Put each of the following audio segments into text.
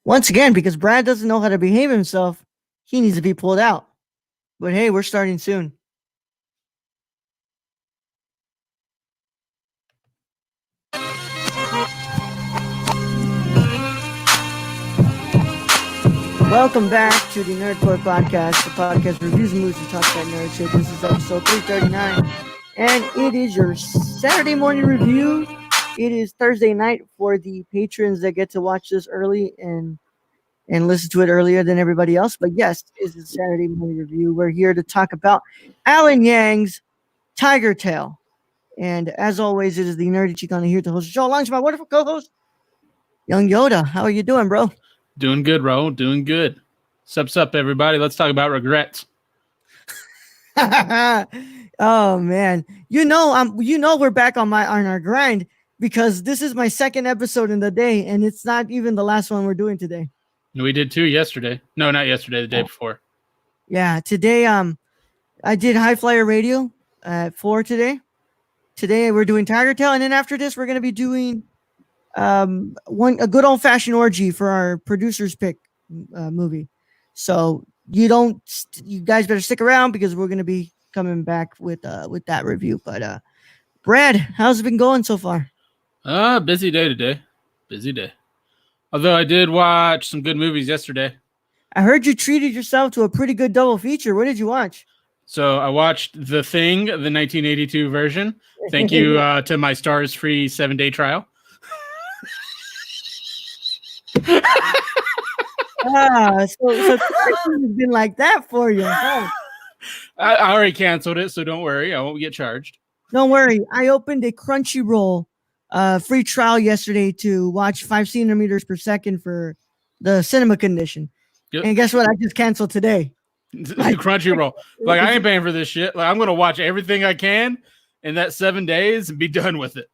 Once again, because Brad doesn't know how to behave himself, he needs to be pulled out. But hey, we're starting soon. Welcome back to the Nerdcore Podcast, the podcast reviews movies and talks about nerd shit. This is episode 339, and it is your Saturday morning review. It is Thursday night for the patrons that get to watch this early and listen to it earlier than everybody else. But yes, it is a Saturday morning review. We're here to talk about Alan Yang's Tigertail. And as always, it is the Nerdy Chicana here to host the show, along with my wonderful co-host, Young Yoda. How are you doing, bro? Doing good, bro. Doing good. Sup, everybody. Let's talk about regrets. Oh man, we're back on our grind because this is my second episode in the day, and it's not even the last one we're doing today. We did two yesterday. No, not yesterday. The day before. Yeah, today I did High Flyer Radio at 4 today. Today we're doing Tigertail, and then after this we're gonna be doing a good old fashioned orgy for our producer's pick movie. So you guys better stick around because we're gonna be coming back with that review. But Brad, how's it been going so far? Busy day today. Busy day. Although I did watch some good movies yesterday. I heard you treated yourself to a pretty good double feature. What did you watch? So I watched The Thing, the 1982 version. Thank you to my Stars free 7-day trial. So it's been like that for you. Huh? I already canceled it, so don't worry. I won't get charged. Don't worry. I opened a Crunchyroll free trial yesterday to watch 5 centimeters per second for the cinema condition. Yep. And guess what? I just canceled today. Crunchyroll. Like, I ain't paying for this shit. Like, I'm going to watch everything I can in that 7 days and be done with it.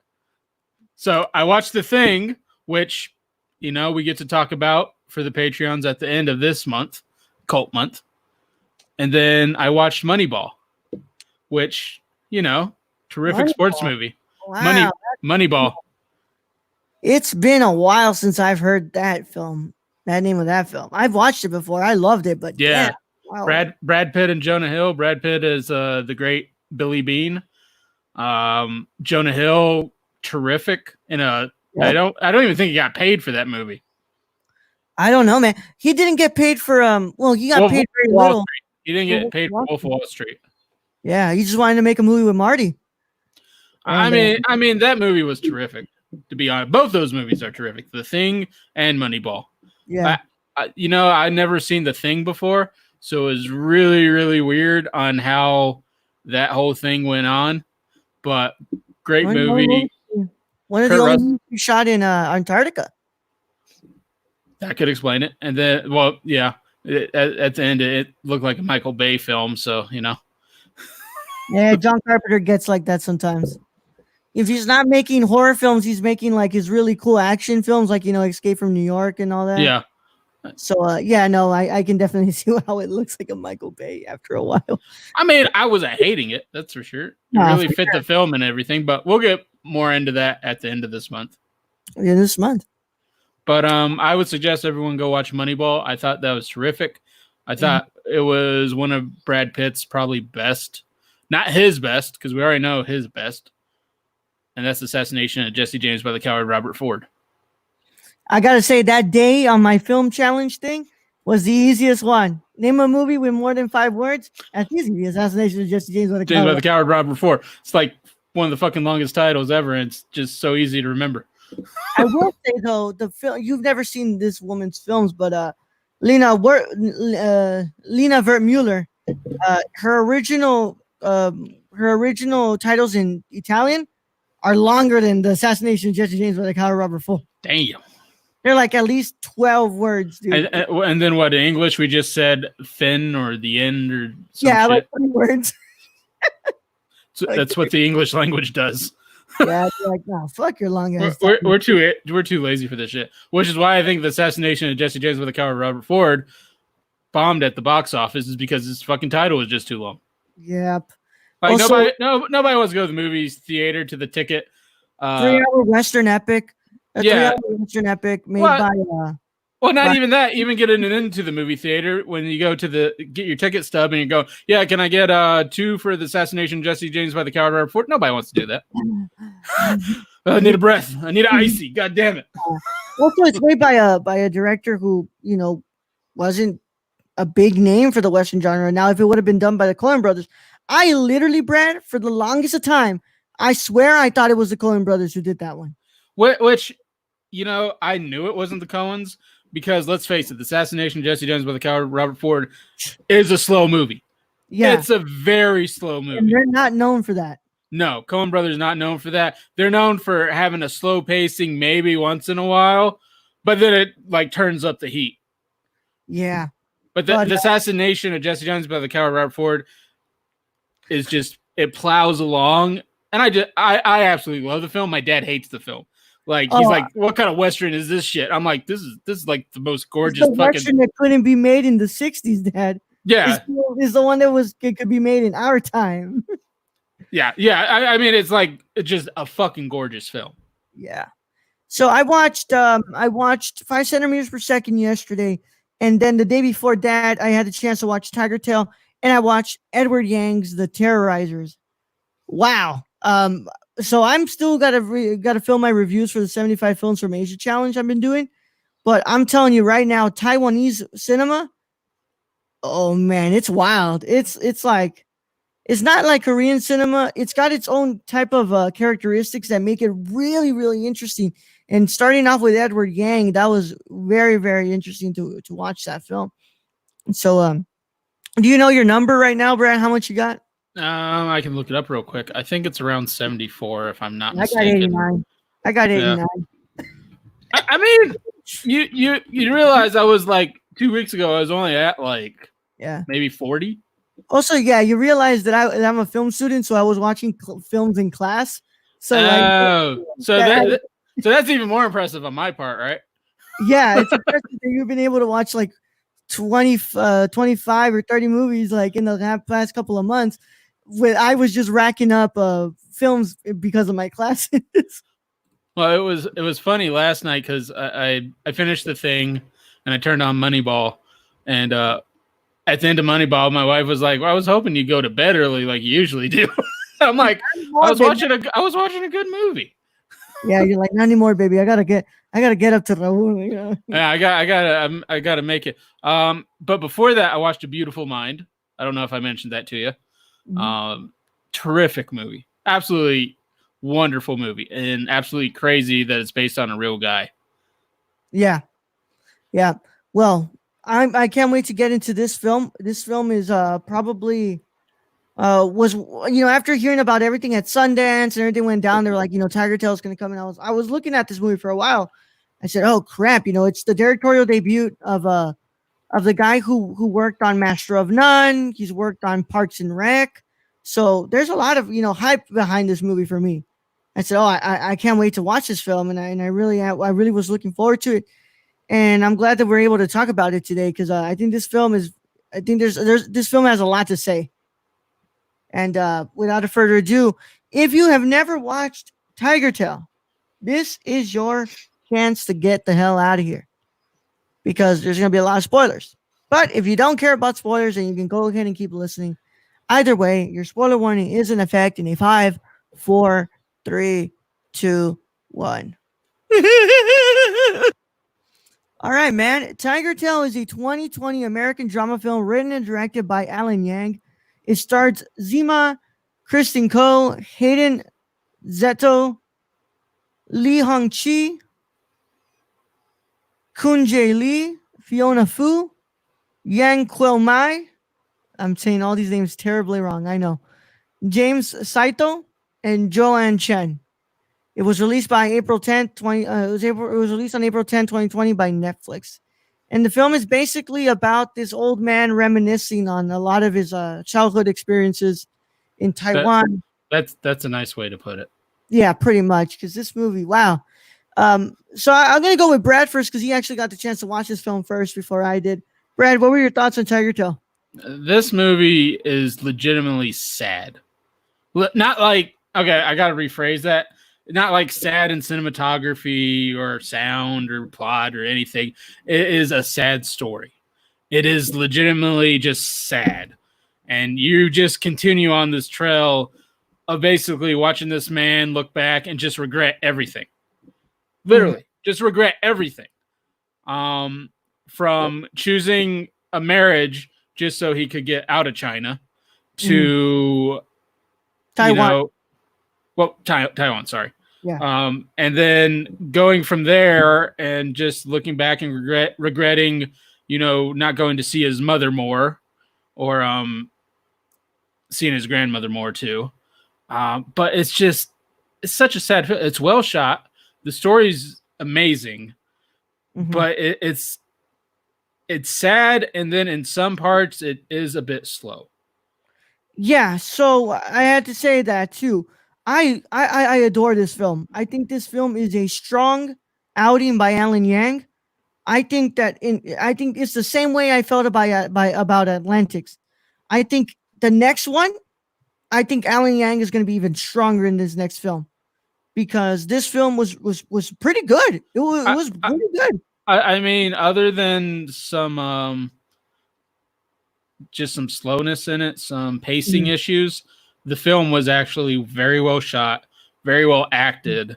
So I watched The Thing, which, we get to talk about for the Patreons at the end of this month, Cult Month. And then I watched Moneyball, which, terrific sports movie. Wow. Moneyball. It's been a while since I've heard that name of that film. I've watched it before. I loved it, but yeah. Wow. Brad Pitt and Jonah Hill. Brad Pitt is the great Billy Bean. Jonah Hill, terrific. I don't even think he got paid for that movie. I don't know, man. He didn't get paid for he got paid very little. He didn't get paid for Wolf of Wall Street. Yeah, he just wanted to make a movie with Marty. I mean that movie was terrific. To be honest, both those movies are terrific. The Thing and Moneyball. Yeah. I'd never seen The Thing before, so it was really, really weird on how that whole thing went on. But great movie. One of the only movies we shot in Antarctica. That could explain it. And then, at the end, it looked like a Michael Bay film. So, Yeah, John Carpenter gets like that sometimes. If he's not making horror films, he's making like his really cool action films, like, Escape from New York and all that. Yeah. So, I can definitely see how it looks like a Michael Bay after a while. I mean, I wasn't hating it. That's for sure. It really fit the film and everything, but we'll get more into that at the end of this month. Yeah, this month. But I would suggest everyone go watch Moneyball. I thought that was terrific. I thought it was one of Brad Pitt's probably best. Not his best, because we already know his best. And that's Assassination of Jesse James by the coward Robert Ford. I got to say, that day on my film challenge thing was the easiest one. Name a movie with more than 5 words. That's easy. The Assassination of Jesse James by the coward Robert Ford. It's like one of the fucking longest titles ever, and it's just so easy to remember. I will say, though, the film, you've never seen this woman's films, but Lena Wertmuller, her original titles in Italian are longer than the Assassination of Jesse James by the coward Robert Ford. Damn. They're like at least 12 words, dude. And then what, in English, we just said fin or the end or some shit. Like 3 words. So that's what the English language does. Yeah, like, no, fuck your long ass. We're too lazy for this shit. Which is why I think the Assassination of Jesse James by the coward Robert Ford bombed at the box office, is because his fucking title was just too long. Yep. Like nobody wants to go to the movies theater to the ticket. 3-hour Western epic. 3-hour Western epic made by Well, not even that. Even getting into the movie theater when you go to get your ticket stub and you go, yeah, can I get 2 for the assassination of Jesse James by the coward Robert Ford? Nobody wants to do that. I need a breath. I need an icy. God damn it. Also, it's made by a director who wasn't a big name for the Western genre. Now, if it would have been done by the Coen brothers, I literally, Brad, for the longest of time, I swear I thought it was the Coen brothers who did that one. Which, I knew it wasn't the Coens because let's face it, the assassination of Jesse James by the coward Robert Ford is a slow movie. Yeah, it's a very slow movie. And they're not known for that. No, Coen brothers not known for that. They're known for having a slow pacing maybe once in a while, but then it turns up the heat. Yeah. But the assassination of Jesse James by the coward Robert Ford is just, it plows along. And I absolutely love the film. My dad hates the film. He's like, what kind of Western is this shit? I'm like, this is like the most gorgeous fucking Western that couldn't be made in the 60s, Dad. Yeah. Is the one that it could be made in our time. Yeah. I mean, it's just a fucking gorgeous film. Yeah. So I watched 5 centimeters per second yesterday, and then the day before that, I had the chance to watch Tigertail, and I watched Edward Yang's The Terrorizers. Wow. So I'm still gotta fill my reviews for the 75 Films from Asia challenge I've been doing, but I'm telling you right now, Taiwanese cinema. Oh man, it's wild. It's not like Korean cinema. It's got its own type of characteristics that make it really, really interesting. And starting off with Edward Yang, that was very, very interesting to watch that film. So, do you know your number right now, Brad? How much you got? I can look it up real quick. I think it's around 74, if I'm not mistaken. I got 89. I mean, you realize I was 2 weeks ago, I was only at maybe 40. Also, yeah, you realize that I'm a film student, so I was watching films in class. So, so that's even more impressive on my part, right? Yeah, it's impressive that you've been able to watch 25 or 30 movies in the past couple of months. I was just racking up films because of my classes. Well, it was funny last night because I finished the thing and I turned on Moneyball, and at the end of Moneyball, my wife was like, "Well, I was hoping you'd go to bed early like you usually do." I'm like, I was watching a good movie. Yeah, you're like, not anymore, baby. I gotta get up to Raul. Yeah, I gotta make it. But before that, I watched A Beautiful Mind. I don't know if I mentioned that to you. Terrific movie, absolutely wonderful movie, and absolutely crazy that it's based on a real guy. Yeah. Well, I can't wait to get into this film. This film is probably was after hearing about everything at Sundance and everything went down, they were like, Tigertail is going to come, and I was looking at this movie for a while. I said, oh crap, it's the directorial debut of the guy who worked on Master of None. He's worked on Parks and Rec, so there's a lot of hype behind this movie for me. I said, oh, I can't wait to watch this film, and I really was looking forward to it, and I'm glad that we're able to talk about it today because I think this film this film has a lot to say. And without further ado, if you have never watched Tigertail, this is your chance to get the hell out of here because there's going to be a lot of spoilers. But if you don't care about spoilers, then you can go ahead and keep listening. Either way, your spoiler warning is in effect in a 5, 4, 3, 2, 1. All right, man. Tigertail is a 2020 American drama film written and directed by Alan Yang. It stars Zima, Kristen Cole, Hayden Zeto, Lee Hong-chi, Kun Jae Lee, Fiona Fu, Yang Quel-mai. I'm saying all these names terribly wrong, I know. James Saito and Joanne Chen. It was released by April 10th, it was released on April 10, 2020 by Netflix. And the film is basically about this old man reminiscing on a lot of his childhood experiences in Taiwan. That's a nice way to put it. Yeah, pretty much. Because this movie, wow. So I'm going to go with Brad first because he actually got the chance to watch this film first before I did. Brad, what were your thoughts on Tigertail? This movie is legitimately sad. Not okay, I got to rephrase that. not like sad in cinematography or sound or plot or anything. It is a sad story. It is legitimately just sad. And you just continue on this trail of basically watching this man look back and just regret everything. Literally, just regret everything. From choosing a marriage just so he could get out of China to Taiwan. Taiwan, sorry. Yeah. And then going from there and just looking back and regretting, not going to see his mother more, or seeing his grandmother more too. But it's such a sad film. It's well shot. The story's amazing, but it's sad, and then in some parts it is a bit slow. Yeah, so I had to say that too. I adore this film. I think this film is a strong outing by Alan Yang. I think it's the same way I felt about Atlantics. I think the next one, I think Alan Yang is going to be even stronger in this next film because this film was pretty good. It was pretty good. I mean, other than some just some slowness in it, some pacing issues, the film was actually very well shot, very well acted.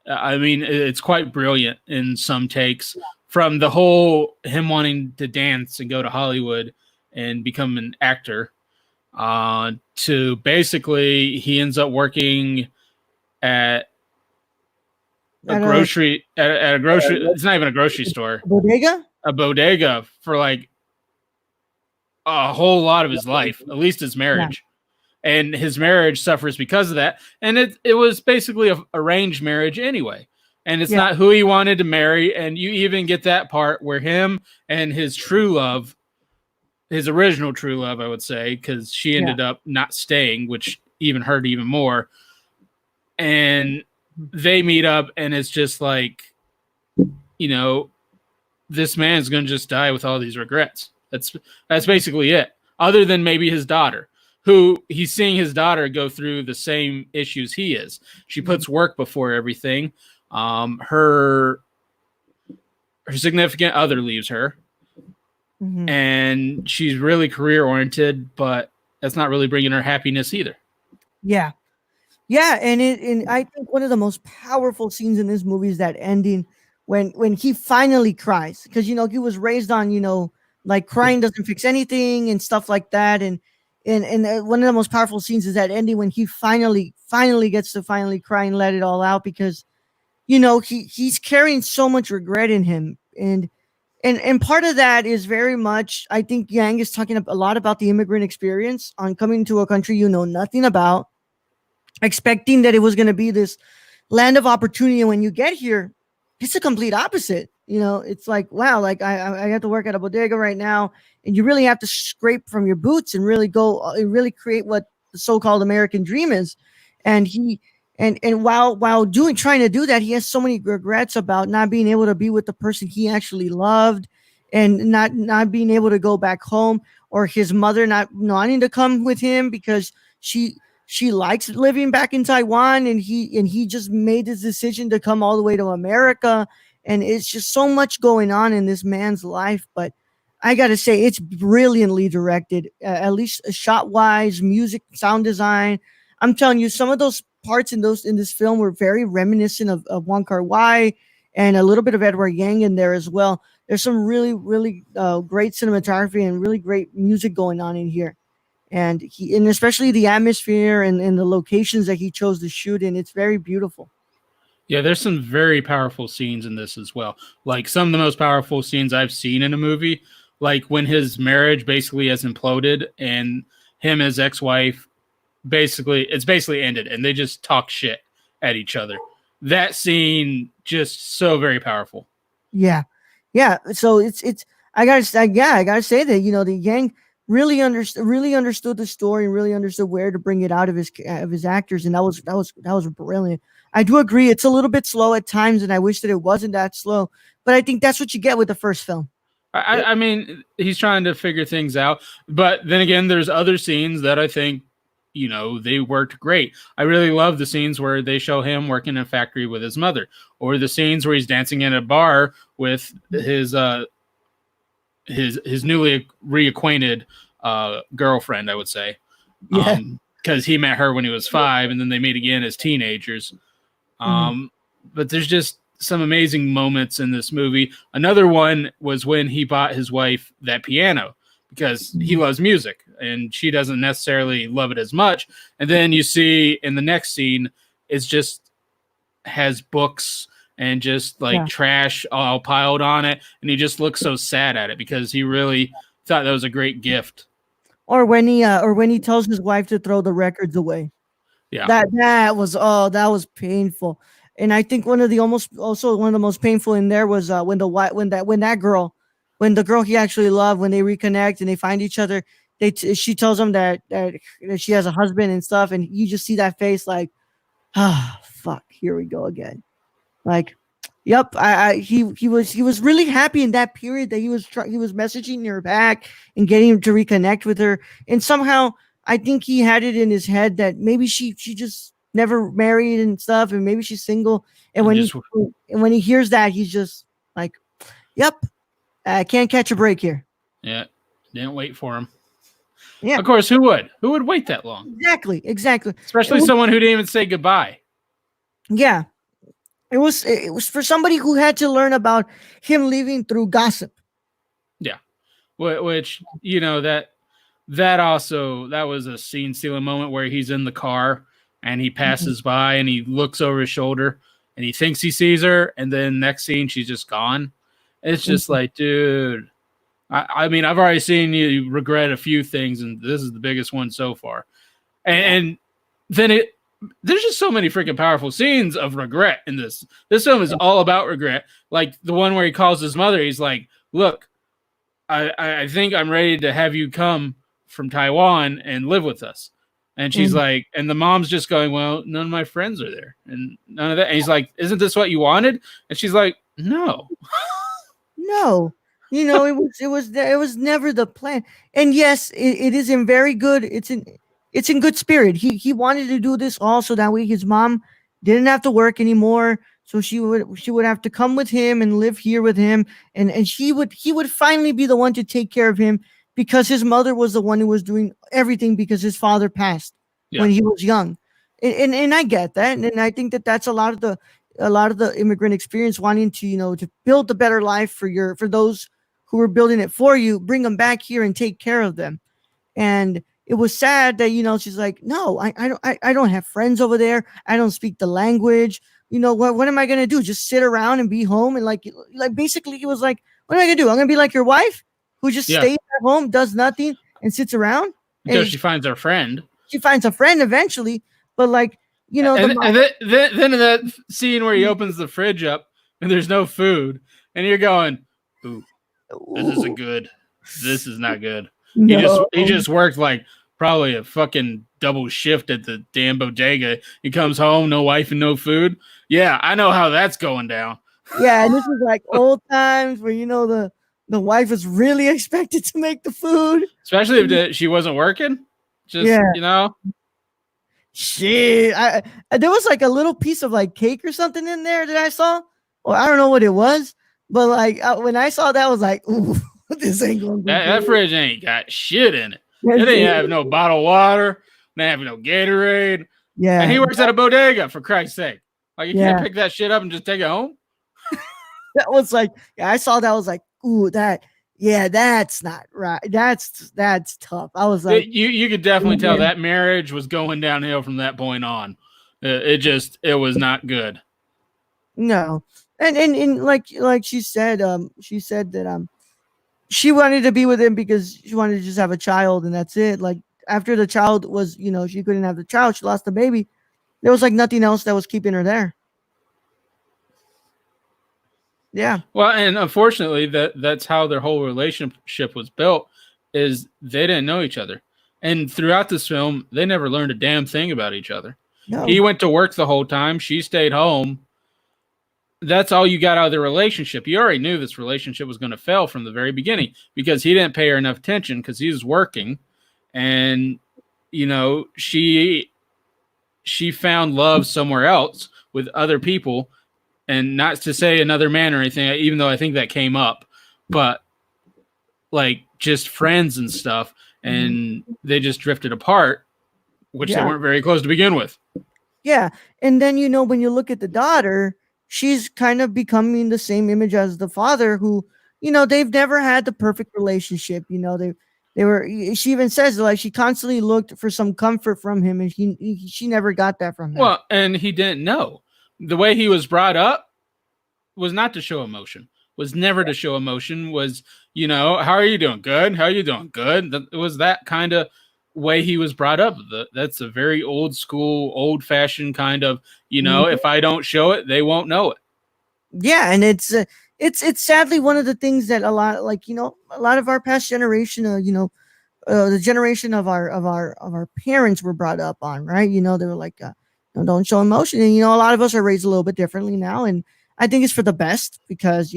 I mean, it's quite brilliant in some takes. From the whole him wanting to dance and go to Hollywood and become an actor, to basically he ends up working at a grocery. It's not even a grocery store. A bodega for like a whole lot of his life, at least his marriage. And his marriage suffers because of that. And it was basically a arranged marriage anyway. And it's not who he wanted to marry. And you even get that part where him and his true love, his original true love, I would say, because she ended up not staying, which even hurt even more. And they meet up, and it's just like, this man's going to just die with all these regrets. That's basically it. Other than maybe his daughter, who he's seeing his daughter go through the same issues he is. She puts work before everything. Her significant other leaves her, and she's really career oriented, but that's not really bringing her happiness either. Yeah, and I think one of the most powerful scenes in this movie is that ending when he finally cries, because he was raised on like crying doesn't fix anything and stuff like that, and one of the most powerful scenes is that ending when he finally gets to finally cry and let it all out, because he's carrying so much regret in him, and part of that is very much, I think Yang is talking a lot about the immigrant experience on coming to a country you know nothing about, expecting that it was going to be this land of opportunity, and when you get here it's a complete opposite. It's like, wow, like I have to work at a bodega right now, and you really have to scrape from your boots and really go and really create what the so-called American dream is. And he and while trying to do that, he has so many regrets about not being able to be with the person he actually loved, and not being able to go back home, or his mother not wanting to come with him because she likes living back in Taiwan, and he just made this decision to come all the way to America. And it's just so much going on in this man's life. But I got to say, it's brilliantly directed, at least shot wise, music, sound design. I'm telling you, some of those parts in this film were very reminiscent of Wong Kar-wai, and a little bit of Edward Yang in there as well. There's some really, really great cinematography and really great music going on in here. And especially the atmosphere and the locations that he chose to shoot in, it's very beautiful. Yeah, there's some very powerful scenes in this as well. Like some of the most powerful scenes I've seen in a movie, like when his marriage basically has imploded and him and his ex-wife it's basically ended, and they just talk shit at each other. That scene just so very powerful. Yeah. So it's I gotta say that the Yang really understood the story and really understood where to bring it out of his actors, and that was brilliant. I do agree it's a little bit slow at times, and I wish that it wasn't that slow, but I think that's what you get with the first film. I mean, he's trying to figure things out, but then again, there's other scenes that I think they worked great. I really love the scenes where they show him working in a factory with his mother, or the scenes where he's dancing in a bar with his newly reacquainted girlfriend, I would say. Yeah. Because he met her when he was 5, and then they meet again as teenagers. But there's just some amazing moments in this movie. Another one was when he bought his wife that piano because he loves music and she doesn't necessarily love it as much. And then you see in the next scene, it's just has books and just like trash all piled on it. And he just looks so sad at it because he really thought that was a great gift. Or when he tells his wife to throw the records away. Yeah. That was painful. And I think one of the most painful in there was when the girl he actually loved, when they reconnect and they find each other, she tells him that she has a husband and stuff, and you just see that face like, fuck, here we go again. Like, yep, he was really happy in that period that he was messaging her back and getting him to reconnect with her, and somehow I think he had it in his head that maybe she just never married and stuff, and maybe she's single. And when he hears that, he's just like, "Yep, I can't catch a break here." Yeah, didn't wait for him. Yeah, of course. Who would wait that long? Exactly. Especially someone who didn't even say goodbye. Yeah, it was for somebody who had to learn about him leaving through gossip. Yeah, which that was a scene stealing moment where he's in the car and he passes by and he looks over his shoulder and he thinks he sees her, and then next scene she's just gone. It's just like, dude, I mean, I've already seen you regret a few things, and this is the biggest one so far. And then there's just so many freaking powerful scenes of regret in this. This film is all about regret. Like the one where he calls his mother, he's like, look, I think I'm ready to have you come from Taiwan and live with us. And she's like, and the mom's just going, well, none of my friends are there. And none of that. And he's like, isn't this what you wanted? And she's like, no. No. It was never the plan. And yes, it is in very good. It's in good spirit. He wanted to do this all so that way his mom didn't have to work anymore. So she would have to come with him and live here with him, and he would finally be the one to take care of him, because his mother was the one who was doing everything because his father passed when he was young. And I get that, and I think that's a lot of the immigrant experience, wanting to to build a better life for those who were building it for you, bring them back here and take care of them. And it was sad that she's like, no, I don't have friends over there. I don't speak the language. What am I gonna do? Just sit around and be home? And like basically he was like, what am I gonna do? I'm gonna be like your wife who just stays at home, does nothing, and sits around until she finds her friend. She finds a friend eventually, but like and then in that scene where he opens the fridge up and there's no food, and you're going, ooh, this isn't good. This is not good. No. He just worked like probably a fucking double shift at the damn bodega. He comes home, no wife and no food. Yeah, I know how that's going down. Yeah, and this is like old times where the wife was really expected to make the food, especially if she wasn't working. Just shit. There was like a little piece of like cake or something in there that I saw, or I don't know what it was, but like when I saw that, I was like, ooh, this ain't going to be that fridge ain't got shit in it. It ain't have no bottled water. They have no Gatorade. Yeah. And he works at a bodega, for Christ's sake. Like, you can't pick that shit up and just take it home? That was like, I saw that. I was like, ooh, that's not right. That's tough. I was like, you could definitely tell that marriage was going downhill from that point on. It was not good. No. And like she said that she wanted to be with him because she wanted to just have a child, and that's it. Like, after the child was, she couldn't have the child, she lost the baby. There was like nothing else that was keeping her there. Yeah. Well, and unfortunately, that's how their whole relationship was built, is they didn't know each other. And throughout this film, they never learned a damn thing about each other. No. He went to work the whole time. She stayed home. That's all you got out of the relationship. You already knew this relationship was going to fail from the very beginning because he didn't pay her enough attention because he was working. And she found love somewhere else with other people, and not to say another man or anything, even though I think that came up, but like just friends and stuff, and they just drifted apart, which they Yeah. weren't very close to begin with. Yeah. And then, when you look at the daughter, she's kind of becoming the same image as the father who, they've never had the perfect relationship. They were, she even says like she constantly looked for some comfort from him and she never got that from him. Well, and he didn't know. The way he was brought up was not to show emotion. Was never to show emotion. Was, how are you doing? Good. How are you doing? Good. It was that kind of way he was brought up. That's a very old school, old fashioned kind of, Mhm. if I don't show it, they won't know it. Yeah, and it's sadly one of the things that a lot, like, a lot of our past generation, the generation of our parents were brought up on, right? They were like, don't show emotion, and a lot of us are raised a little bit differently now, and I think it's for the best because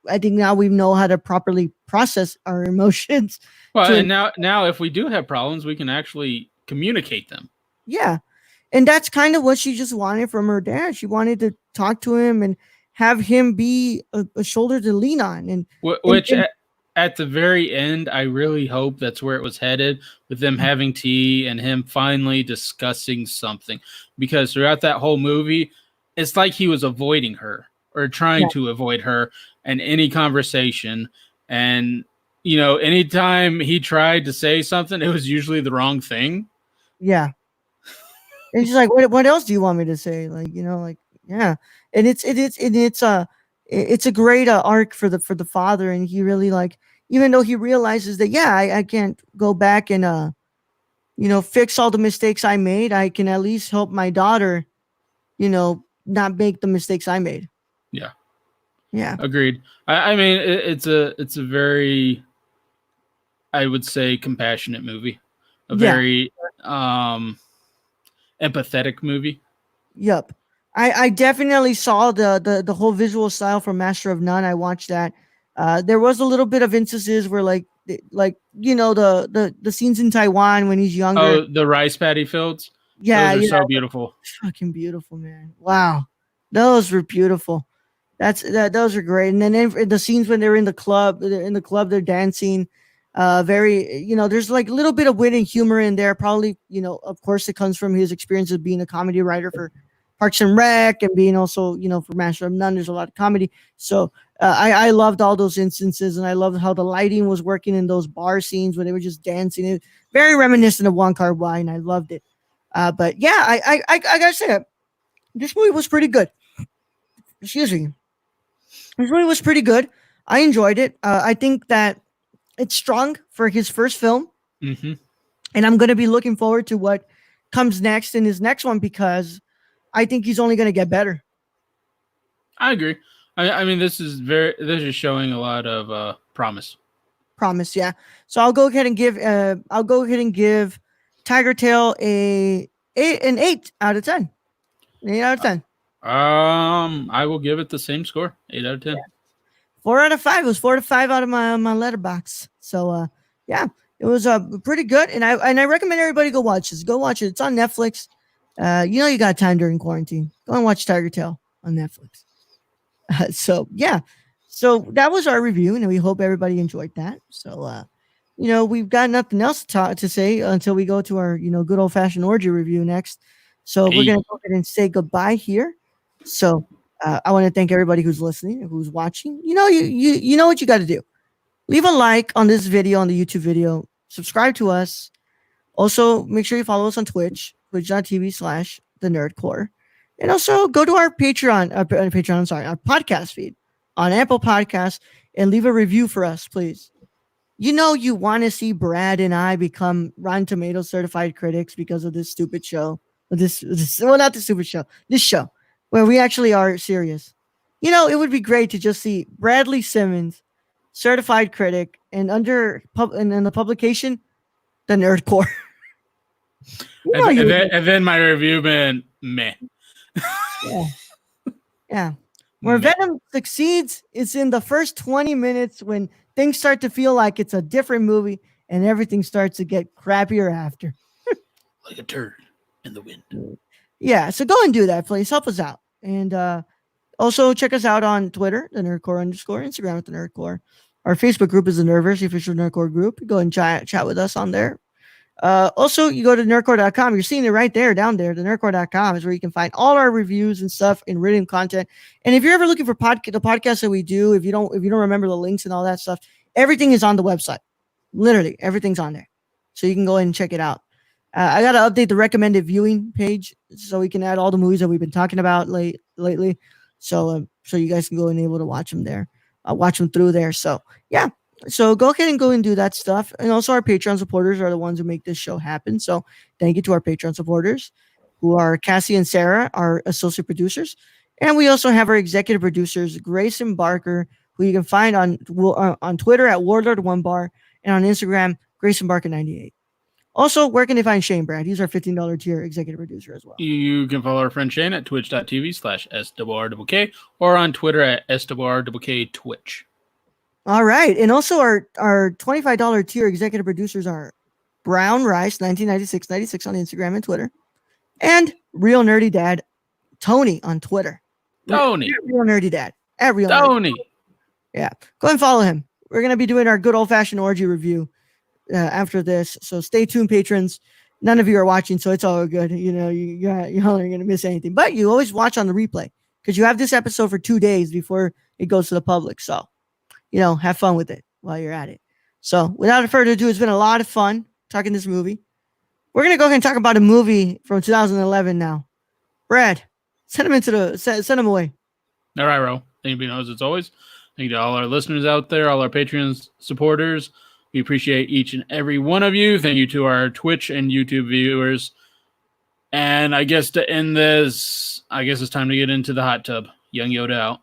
I think now we know how to properly process our emotions. Well, To and now if we do have problems, we can actually communicate them. Yeah, and that's kind of what she just wanted from her dad. She wanted to talk to him and have him be a shoulder to lean on, and, Which at the very end, I really hope that's where it was headed, with them having tea and him finally discussing something. Because throughout that whole movie, it's like he was avoiding her or yeah, trying to avoid her and any conversation. And, anytime he tried to say something, it was usually the wrong thing. yeah. And she's like, what else do you want me to say? Like, like, yeah. And it's a great arc for the father, and he really, like, even though he realizes that, yeah, I can't go back and fix all the mistakes I made, I can at least help my daughter, not make the mistakes I made. Yeah, Yeah. agreed. I mean, it's a very, I would say, compassionate movie, a Yeah. very empathetic movie. Yep. I definitely saw the whole visual style from Master of None. I watched that. There was a little bit of instances where, like, the scenes in Taiwan when he's younger. Oh, the rice paddy fields. Yeah, Those are yeah, so beautiful. fucking beautiful, man. Wow, those were beautiful. Those are great. And then the scenes when they're in the club, they're dancing. Very, there's like a little bit of wit and humor in there. Probably, of course, it comes from his experience of being a comedy writer for Parks and Rec and being also, for Master of None. There's a lot of comedy. So I loved all those instances, and I loved how the lighting was working in those bar scenes where they were just dancing. It, very reminiscent of One Car Wine. I loved it. But yeah, I gotta say, this movie was pretty good. Excuse me. This movie was pretty good. I enjoyed it. I think that it's strong for his first film, Hmm. and I'm going to be looking forward to what comes next in his next one because I think he's only going to get better. I agree. I mean, this is showing a lot of promise. Promise, yeah. So I'll go ahead and give Tigertail an 8 out of 10. An 8 out of 10. I will give it the same score, 8 out of 10. 4 out of 5. It was 4 to 5 out of my letterbox. So yeah, it was pretty good, and I recommend everybody go watch this. Go watch it. It's on Netflix. You got time during quarantine. Go and watch Tigertail on Netflix. So yeah, so that was our review, and we hope everybody enjoyed that. So we've got nothing else to say until we go to our good old fashioned orgy review next. So we're Hey. gonna go ahead and say goodbye here. So I want to thank everybody who's listening, who's watching. You know what you got to do. Leave a like on this video, on the YouTube video. Subscribe to us. Also, make sure you follow us on Twitch, twitch.tv/the Nerdcore. And also go to our Patreon, our podcast feed on Apple Podcasts and leave a review for us, please. You want to see Brad and I become Rotten Tomatoes certified critics because of this stupid show. Well, not the stupid show, this show, where we actually are serious. It would be great to just see Bradley Simmons, certified critic, and and the publication, the Nerdcore. And then my review been meh. Yeah. Yeah. Where Meh. Venom succeeds is in the first 20 minutes when things start to feel like it's a different movie and everything starts to get crappier after. like a turd in the wind. Yeah, so go and do that, please. Help us out. And also check us out on Twitter, the Nerdcore _, Instagram at the Nerdcore. Our Facebook group is the Nerdverse, the official Nerdcore group. Go and chat with us on there. Also, you go to nerdcore.com. You're seeing it right there, down there. The nerdcore.com is where you can find all our reviews and stuff and written content. And if you're ever looking for the podcasts that we do, if you don't remember the links and all that stuff, everything is on the website. Literally, everything's on there. So you can go ahead and check it out. I got to update the recommended viewing page so we can add all the movies that we've been talking about lately. So you guys can go and able to watch them there, watch them through there. So yeah, so go ahead and go and do that stuff. And also our Patreon supporters are the ones who make this show happen. So thank you to our Patreon supporters, who are Cassie and Sarah, our associate producers. And we also have our executive producers, Grayson Barker, who you can find on Twitter at Warlord1Bar and on Instagram, Grayson Barker 98. Also, where can they find Shane, Brad? He's our $15 tier executive producer as well. You can follow our friend Shane at twitch.tv/SWRWK or on Twitter at SWRWK Twitch. All right. And also our $25 tier executive producers are Brown Rice 1996 on Instagram and Twitter, and Real Nerdy Dad Tony on Twitter. Tony. Real Nerdy Dad. At Real Tony. Nerdy. Yeah. Go and follow him. We're going to be doing our good old-fashioned orgy review after this. So stay tuned, patrons. None of you are watching, so it's all good. You know, you aren't going to miss anything. But you always watch on the replay because you have this episode for 2 days before it goes to the public. So, have fun with it while you're at it. So without further ado, it's been a lot of fun talking this movie. We're going to go ahead and talk about a movie from 2011 now. Brad, send them away. All right, Ro. Thank you, as always. Thank you to all our listeners out there, all our Patreon supporters. We appreciate each and every one of you. Thank you to our Twitch and YouTube viewers. And I guess to end this, it's time to get into the hot tub. Young Yoda out.